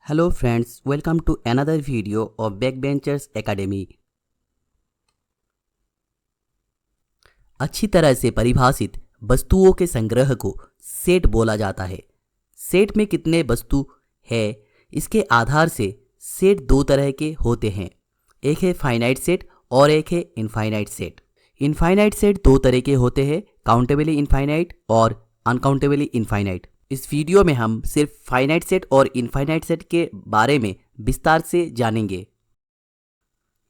Hello friends, welcome to another video of Backbenchers Academy। अच्छी तरह से परिभाषित वस्तुओं के संग्रह को सेट बोला जाता है। सेट में कितने वस्तु है इसके आधार से सेट दो तरह के होते हैं, एक है फाइनाइट सेट और एक है इनफाइनाइट सेट। इनफाइनाइट सेट दो तरह के होते हैं, काउंटेबली इनफाइनाइट और अनकाउंटेबली इनफाइनाइट। इस वीडियो में हम सिर्फ फाइनाइट सेट और इनफाइनाइट सेट के बारे में विस्तार से जानेंगे।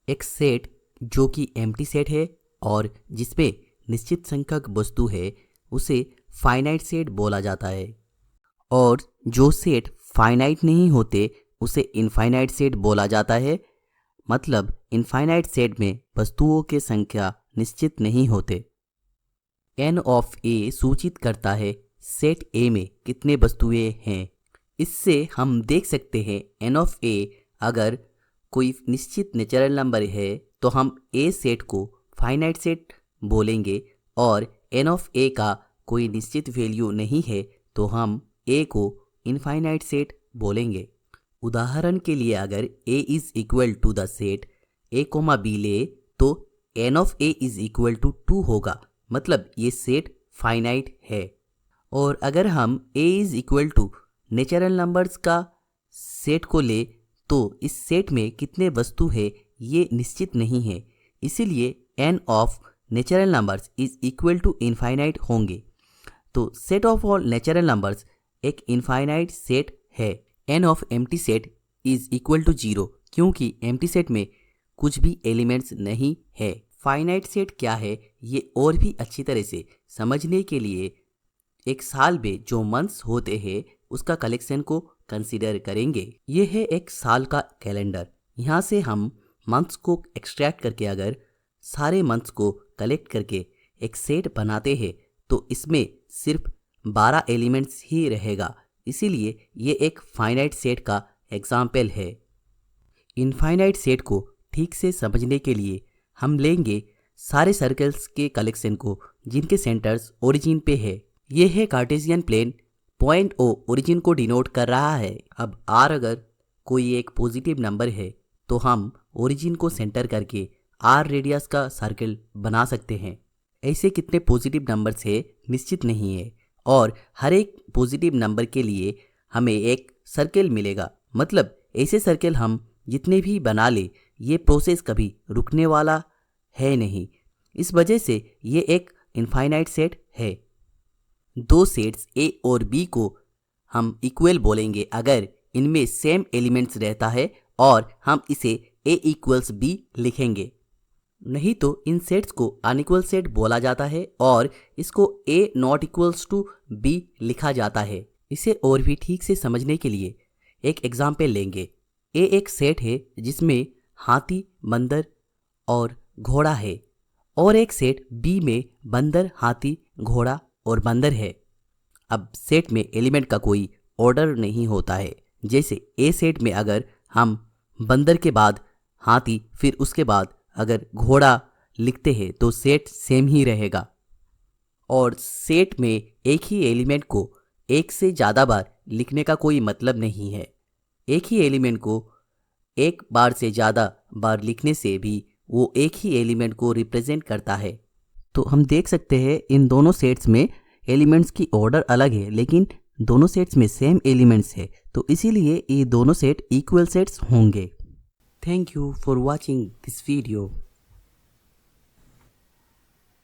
एक सेट जो कि एम्प्टी सेट है और जिसमें निश्चित संख्यक वस्तु है उसे फाइनाइट सेट बोला जाता है, और जो सेट फाइनाइट नहीं होते उसे इनफाइनाइट सेट बोला जाता है। मतलब इनफाइनाइट सेट में वस्तुओं की संख्या निश्चित नहीं होते। एन ऑफ ए सूचित करता है सेट ए में कितने वस्तुएं हैं। इससे हम देख सकते हैं एन ऑफ ए अगर कोई निश्चित नेचुरल नंबर है तो हम ए सेट को फाइनाइट सेट बोलेंगे, और एन ऑफ ए का कोई निश्चित वैल्यू नहीं है तो हम ए को इनफाइनाइट सेट बोलेंगे। उदाहरण के लिए अगर A is equal to the set A comma B ले तो n of A is equal to 2 होगा, मतलब ये सेट फाइनाइट है। और अगर हम a is equal to natural numbers का सेट को ले तो इस सेट में कितने वस्तु है ये निश्चित नहीं है, इसीलिए n of natural numbers is equal to infinite होंगे। तो set of all natural numbers एक इनफाइनाइट सेट है। n of empty set is equal to 0 क्योंकि एम्प्टी सेट में कुछ भी एलिमेंट्स नहीं है। फाइनाइट सेट क्या है ये और भी अच्छी तरह से समझने के लिए एक साल में जो मंथ्स होते हैं उसका कलेक्शन को कंसीडर करेंगे। ये है एक साल का कैलेंडर। यहाँ से हम मंथ्स को एक्सट्रैक्ट करके अगर सारे मंथ्स को कलेक्ट करके एक सेट बनाते हैं तो इसमें सिर्फ 12 एलिमेंट्स ही रहेगा, इसीलिए ये एक फाइनाइट सेट का एग्जाम्पल है। इनफाइनाइट सेट को ठीक से समझने के लिए हम लेंगे सारे सर्कल्स के कलेक्शन को जिनके सेंटर्स ओरिजिन पे है। ये है Cartesian plane, point O origin को डिनोट कर रहा है। अब आर अगर कोई एक पॉजिटिव नंबर है तो हम ओरिजिन को सेंटर करके आर रेडियस का सर्कल बना सकते हैं। ऐसे कितने पॉजिटिव नंबर्स है निश्चित नहीं है, और हर एक पॉजिटिव नंबर के लिए हमें एक सर्कल मिलेगा। मतलब ऐसे सर्कल हम जितने भी बना ले ये प्रोसेस कभी रुकने वाला है नहीं। इस वजह से ये एक इनफाइनाइट सेट है। दो सेट्स ए और बी को हम इक्वल बोलेंगे अगर इनमें सेम एलिमेंट्स रहता है और हम इसे ए इक्वल्स बी लिखेंगे। नहीं तो इन सेट्स को अनइक्वल सेट बोला जाता है और इसको ए नॉट इक्वल्स टू बी लिखा जाता है। इसे और भी ठीक से समझने के लिए एक एग्जाम्पल लेंगे। ए एक सेट है जिसमें हाथी, बंदर और घोड़ा है, और एक सेट बी में बंदर, हाथी, घोड़ा और बंदर है। अब सेट में एलिमेंट का कोई ऑर्डर नहीं होता है। जैसे ए सेट में अगर हम बंदर के बाद हाथी फिर उसके बाद अगर घोड़ा लिखते हैं तो सेट सेम ही रहेगा। और सेट में एक ही एलिमेंट को एक से ज़्यादा बार लिखने का कोई मतलब नहीं है। एक ही एलिमेंट को एक बार से ज़्यादा बार लिखने से भी वो एक ही एलिमेंट को रिप्रेजेंट करता है। तो हम देख सकते हैं इन दोनों सेट्स में एलिमेंट्स की ऑर्डर अलग है, लेकिन दोनों सेट्स में सेम एलिमेंट्स है, तो इसीलिए ये दोनों सेट इक्वल सेट्स होंगे। Thank you for watching this video.